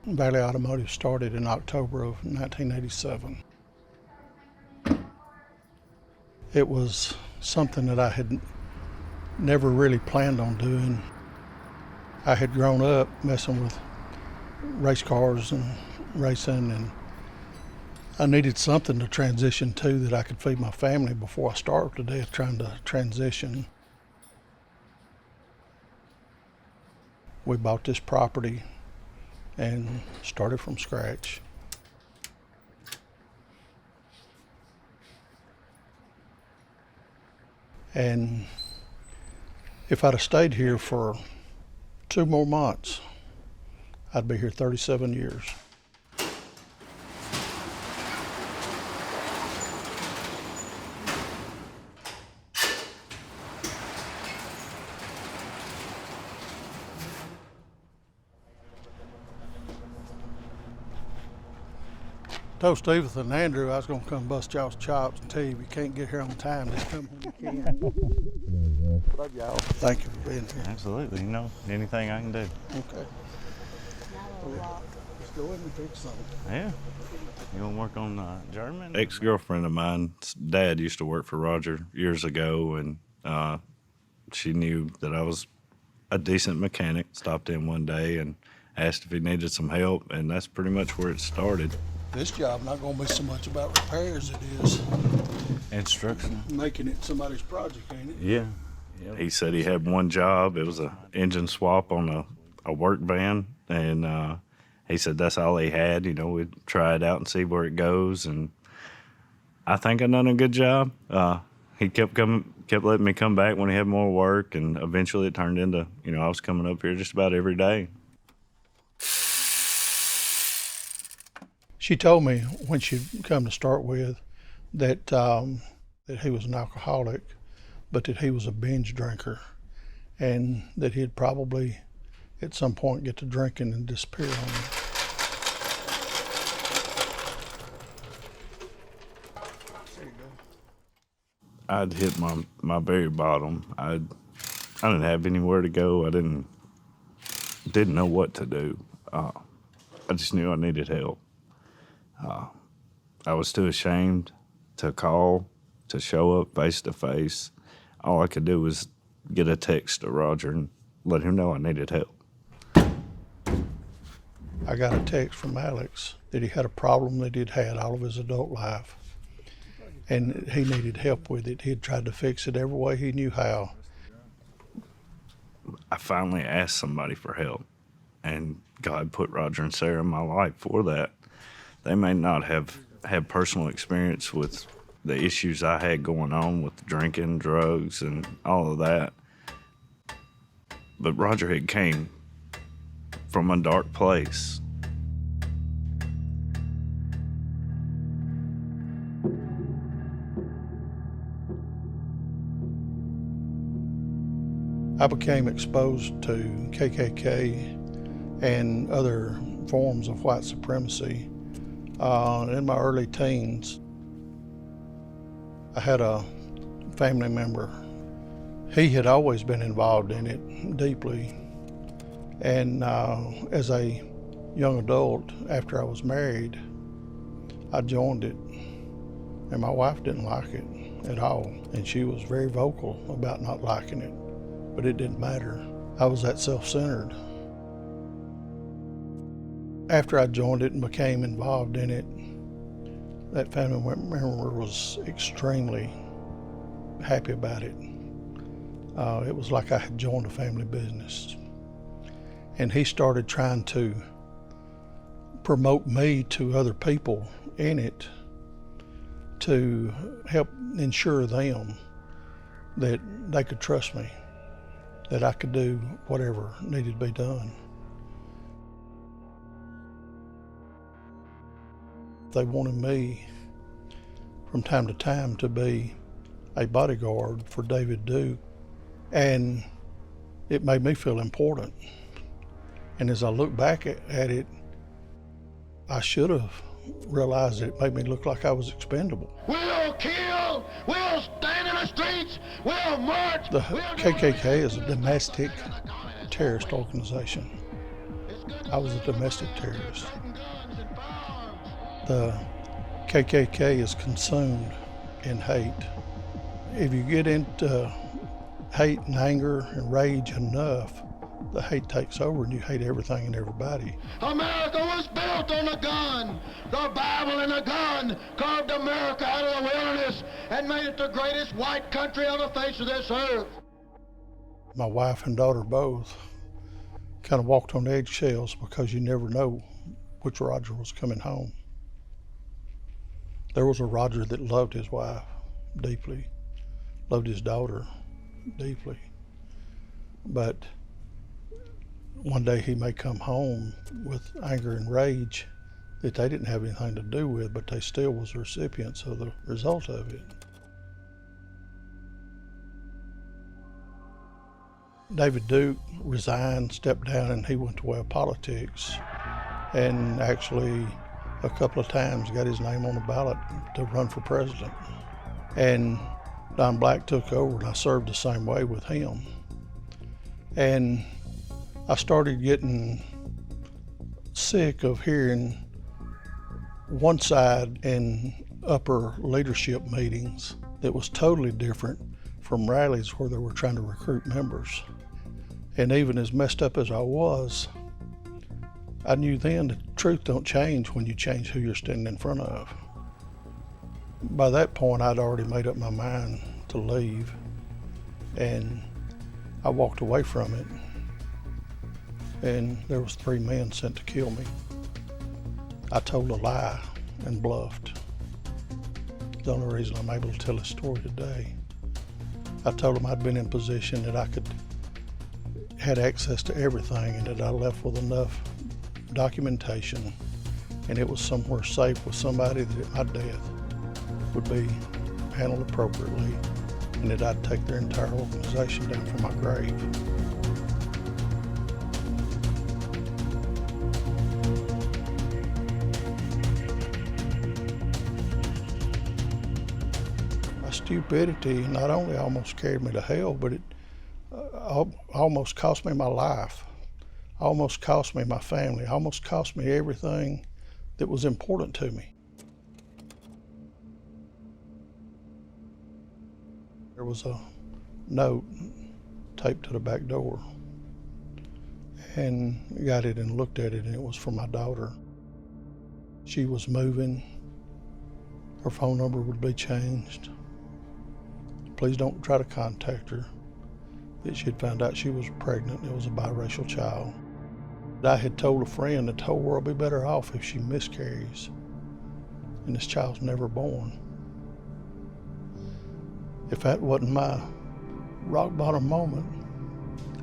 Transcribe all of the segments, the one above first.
Valley Automotive started in October of 1987. It was something that I had never really planned on doing. I had grown up messing with race cars and racing, and I needed something to transition to that I could feed my family before I starved to death trying to transition. We bought this property and started from scratch. And if I'd have stayed here for 2 more months, I'd be here 37 years. Told Steventhen and Andrew I was going to come bust y'all's chops and tell you if you can't get here on time, just come when you can. Love y'all. Thank you for being here. Absolutely. Anything I can do. Okay. Let's go in and fix something. Yeah. You want to work on German? Ex-girlfriend of mine's dad used to work for Rojra years ago, and she knew that I was a decent mechanic. Stopped in one day and asked if he needed some help, and that's pretty much where it started. This job not going to be so much about repairs it is Instruction. making it somebody's project, ain't it? Yeah. Yep. He said he had one job. It was an engine swap on a work van, and he said that's all he had. We'd try it out and see where it goes, and I think I done a good job. He kept letting me come back when he had more work, and eventually it turned into, I was coming up here just about every day. She told me when she'd come to start with that he was an alcoholic, but that he was a binge drinker, and that he'd probably at some point get to drinking and disappear on me. There you go. I'd hit my very bottom. I didn't have anywhere to go. I didn't know what to do. I just knew I needed help. I was too ashamed to call, to show up face to face. All I could do was get a text to Rojra and let him know I needed help. I got a text from Alex that he had a problem that he'd had all of his adult life, and he needed help with it. He'd tried to fix it every way he knew how. I finally asked somebody for help, and God put Rojra and Sarah in my life for that. They may not have had personal experience with the issues I had going on with drinking, drugs, and all of that. But Rojra had came from a dark place. I became exposed to KKK and other forms of white supremacy in my early teens. I had a family member. He had always been involved in it deeply. And as a young adult, after I was married, I joined it. And my wife didn't like it at all. And she was very vocal about not liking it. But it didn't matter. I was that self-centered. After I joined it and became involved in it, that family member was extremely happy about it. It was like I had joined a family business. And he started trying to promote me to other people in it to help ensure them that they could trust me, that I could do whatever needed to be done. They wanted me from time to time to be a bodyguard for David Duke, and it made me feel important. And as I look back at it, I should have realized it made me look like I was expendable. We'll kill, we'll stand in the streets, we'll march. The KKK is a domestic terrorist organization. I was a domestic terrorist. The KKK is consumed in hate. If you get into hate and anger and rage enough, the hate takes over and you hate everything and everybody. America was built on a gun. The Bible and a gun carved America out of the wilderness and made it the greatest white country on the face of this earth. My wife and daughter both kind of walked on eggshells because you never know which Rojra was coming home. There was a Rojra that loved his wife deeply, loved his daughter deeply, but one day he may come home with anger and rage that they didn't have anything to do with, but they still was recipients of the result of it. David Duke resigned, stepped down, and he went the way of politics, and actually a couple of times got his name on the ballot to run for president. And Don Black took over, and I served the same way with him. And I started getting sick of hearing one side in upper leadership meetings that was totally different from rallies where they were trying to recruit members. And even as messed up as I was, I knew then the truth don't change when you change who you're standing in front of. By that point, I'd already made up my mind to leave, and I walked away from it. And there was 3 men sent to kill me. I told a lie and bluffed. The only reason I'm able to tell this story today. I told them I'd been in position that I had access to everything, and that I left with enough documentation and it was somewhere safe with somebody that at my death would be handled appropriately, and that I'd take their entire organization down from my grave. My stupidity not only almost carried me to hell, but it almost cost me my life, almost cost me my family, almost cost me everything that was important to me. There was a note taped to the back door, and I got it and looked at it, and it was from my daughter. She was moving. Her phone number would be changed. Please don't try to contact her. That she had found out she was pregnant. It was a biracial child. I had told a friend that the whole world would be better off if she miscarries, and this child's never born. If that wasn't my rock bottom moment,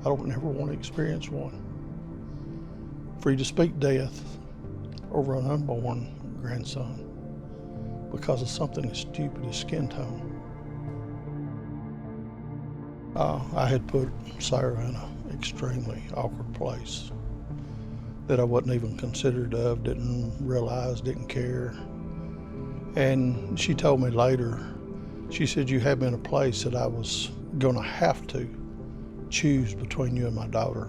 I don't ever want to experience one. For you to speak death over an unborn grandson because of something as stupid as skin tone. I had put Sarah in an extremely awkward place that I wasn't even considered of, didn't realize, didn't care. And she told me later, she said, you had me in a place that I was gonna have to choose between you and my daughter.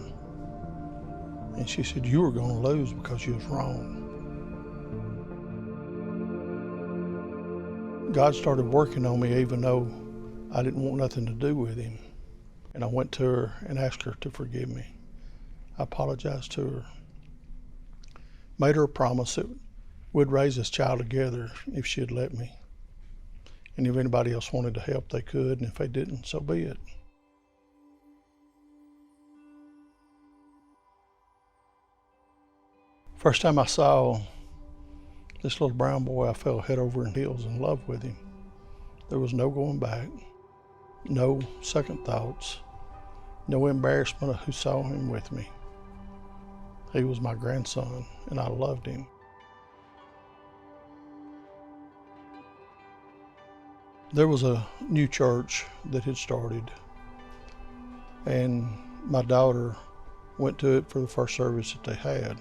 And she said, you were gonna lose because you was wrong. God started working on me even though I didn't want nothing to do with him. And I went to her and asked her to forgive me. I apologized to her. Made her a promise that we'd raise this child together if she'd let me. And if anybody else wanted to help, they could, and if they didn't, so be it. First time I saw this little brown boy, I fell head over heels in love with him. There was no going back, no second thoughts, no embarrassment of who saw him with me. He was my grandson, and I loved him. There was a new church that had started, and my daughter went to it for the first service that they had.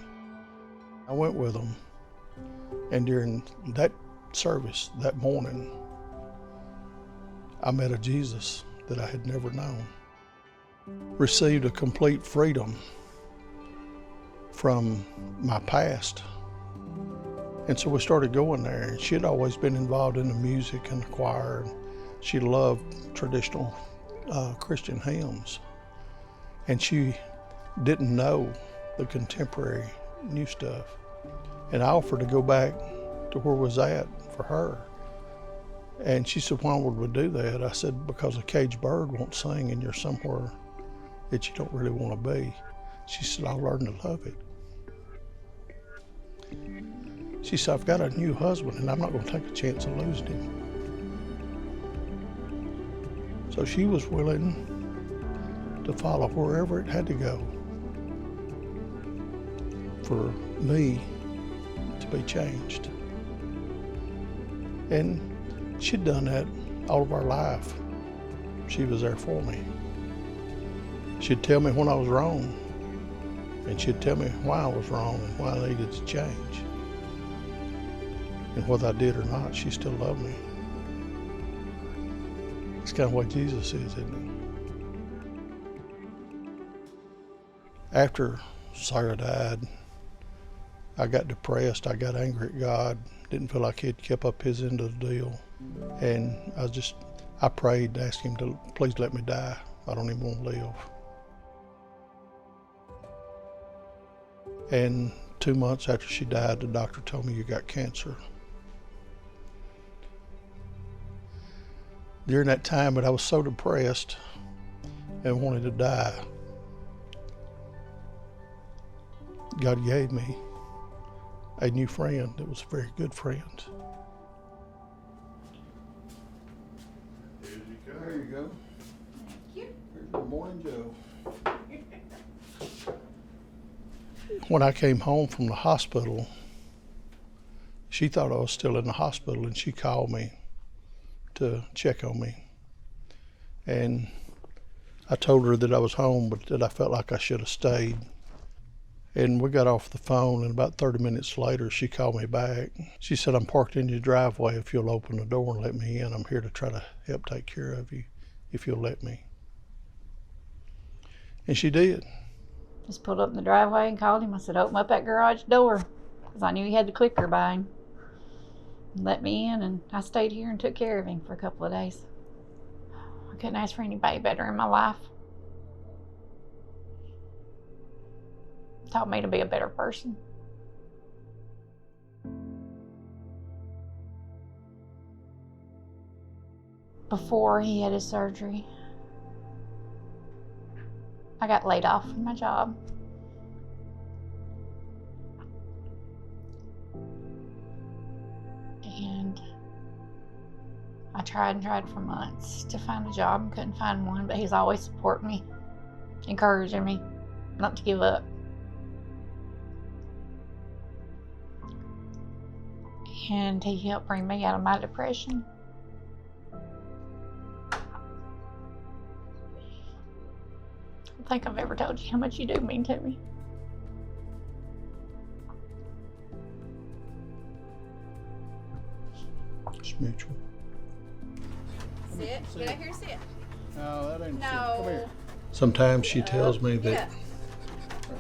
I went with them, and during that service that morning, I met a Jesus that I had never known. Received a complete freedom from my past. And so we started going there, and she had always been involved in the music and the choir. And she loved traditional Christian hymns. And she didn't know the contemporary new stuff. And I offered to go back to where we was at for her. And she said, why would we do that? I said, because a caged bird won't sing and you're somewhere that you don't really want to be. She said, I'll learn to love it. She said, I've got a new husband and I'm not going to take a chance of losing him. So she was willing to follow wherever it had to go for me to be changed. And she'd done that all of our life. She was there for me. She'd tell me when I was wrong, and she'd tell me why I was wrong and why I needed to change. And whether I did or not, she still loved me. It's kind of what Jesus is, isn't it? After Sarah died, I got depressed. I got angry at God. Didn't feel like he'd kept up his end of the deal. And I prayed, asked him to please let me die. I don't even want to live. And 2 months after she died, the doctor told me, you got cancer. During that time, but I was so depressed and wanted to die, God gave me a new friend that was a very good friend. There you go. Thank you. Here's your morning Joe. When I came home from the hospital, she thought I was still in the hospital and she called me to check on me. And I told her that I was home, but that I felt like I should have stayed. And we got off the phone, and about 30 minutes later, she called me back. She said, I'm parked in your driveway. If you'll open the door and let me in, I'm here to try to help take care of you, if you'll let me. And she did. Just pulled up in the driveway and called him. I said, open up that garage door, because I knew he had the clicker by him. And let me in, and I stayed here and took care of him for a couple of days. I couldn't ask for anybody better in my life. Taught me to be a better person. Before he had his surgery, I got laid off from my job. And I tried and tried for months to find a job and couldn't find one, but he's always supporting me, encouraging me not to give up. And he helped bring me out of my depression. I don't think I've ever told you how much you do mean to me. It's mutual. Sit. Get out here, sit. No, that ain't No. Come here. Sometimes she tells me that Yeah.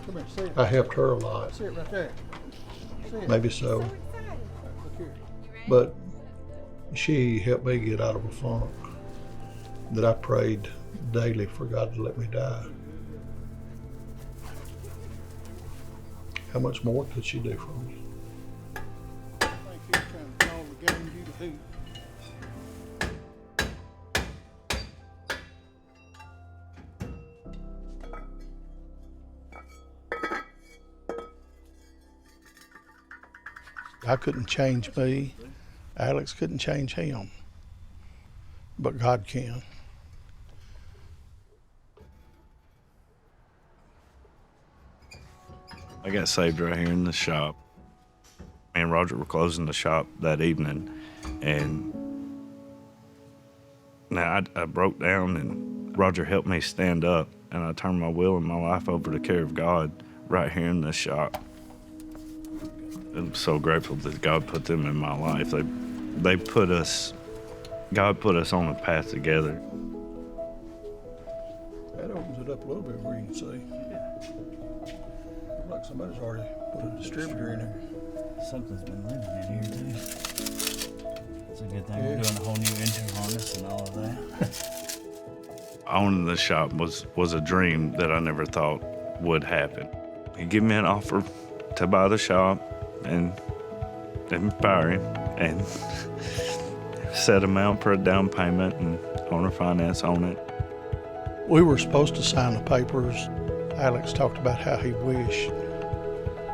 come here, sit. I helped her a lot. Sit right there. Sit. Maybe so. So excited. Look here. You ready? But she helped me get out of a funk that I prayed daily for God to let me die. How much more could she do for me? I think he's trying to call the game you to hoot. I couldn't change me. Alex couldn't change him. But God can. I got saved right here in the shop. Me and Rojra were closing the shop that evening, and now I broke down, and Rojra helped me stand up, and I turned my will and my life over to the care of God right here in this shop. I'm so grateful that God put them in my life. They put us, God put us on a path together. That opens it up a little bit where you can see. Like Somebody's already put a distributor in there. Something's been living in here too. It's a good thing we're doing a whole new engine harness and all of that. Owning the shop was a dream that I never thought would happen. He gave me an offer to buy the shop and fire him and set amount for a down payment and owner finance on it. We were supposed to sign the papers. Alex talked about how he wished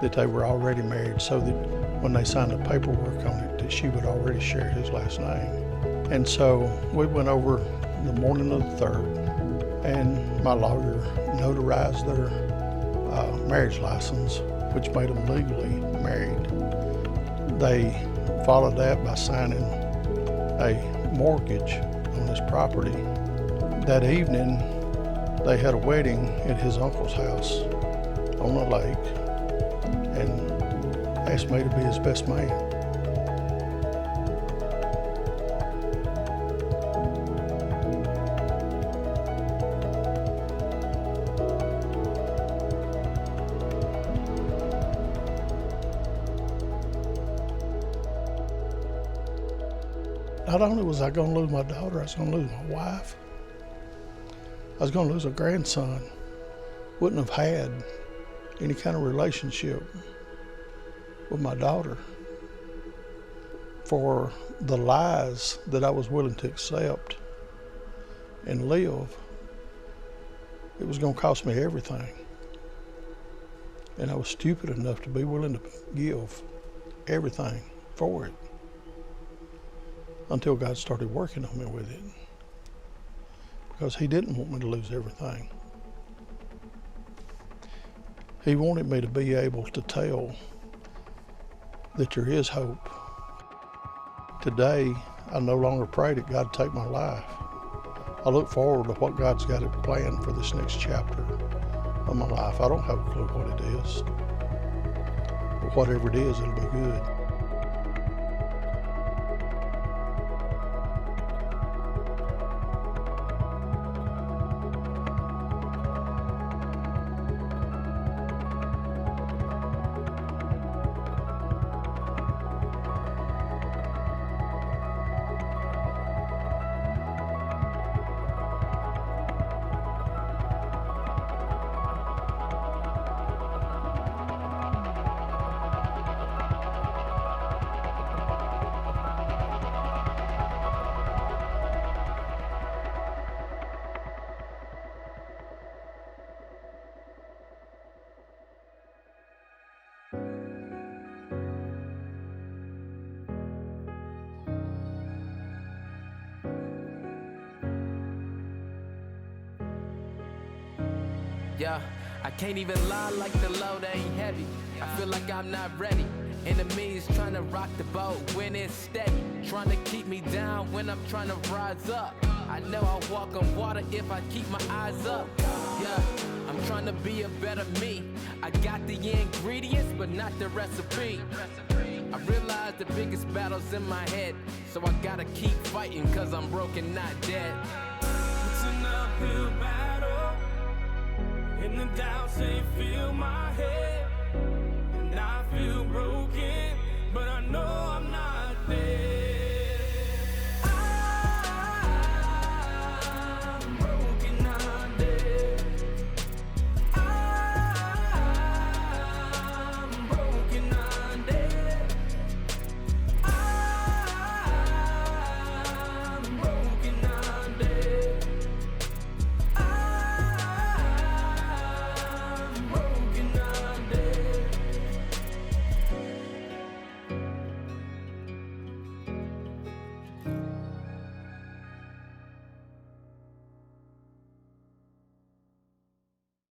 that they were already married so that when they signed the paperwork on it, that she would already share his last name. And so we went over the morning of the 3rd, and my lawyer notarized their marriage license, which made them legally married. They followed that by signing a mortgage on this property. That evening, they had a wedding at his uncle's house on a lake and asked me to be his best man. Not only was I going to lose my daughter, I was going to lose my wife. I was going to lose a grandson. Wouldn't have had any kind of relationship with my daughter for the lies that I was willing to accept and live. It was going to cost me everything. And I was stupid enough to be willing to give everything for it until God started working on me with it. Because he didn't want me to lose everything. He wanted me to be able to tell that there is hope. Today, I no longer pray that God take my life. I look forward to what God's got planned for this next chapter of my life. I don't have a clue what it is. But whatever it is, it'll be good. Yeah, I can't even lie like the load ain't heavy. I feel like I'm not ready. Enemies trying to rock the boat when it's steady. Trying to keep me down when I'm trying to rise up. I know I'll walk on water if I keep my eyes up. Yeah, I'm trying to be a better me. I got the ingredients, but not the recipe. I realize the biggest battle's in my head, so I gotta keep fighting, cause I'm broken, not dead. It's an uphill battle, and the doubts they fill my head, and I feel broken.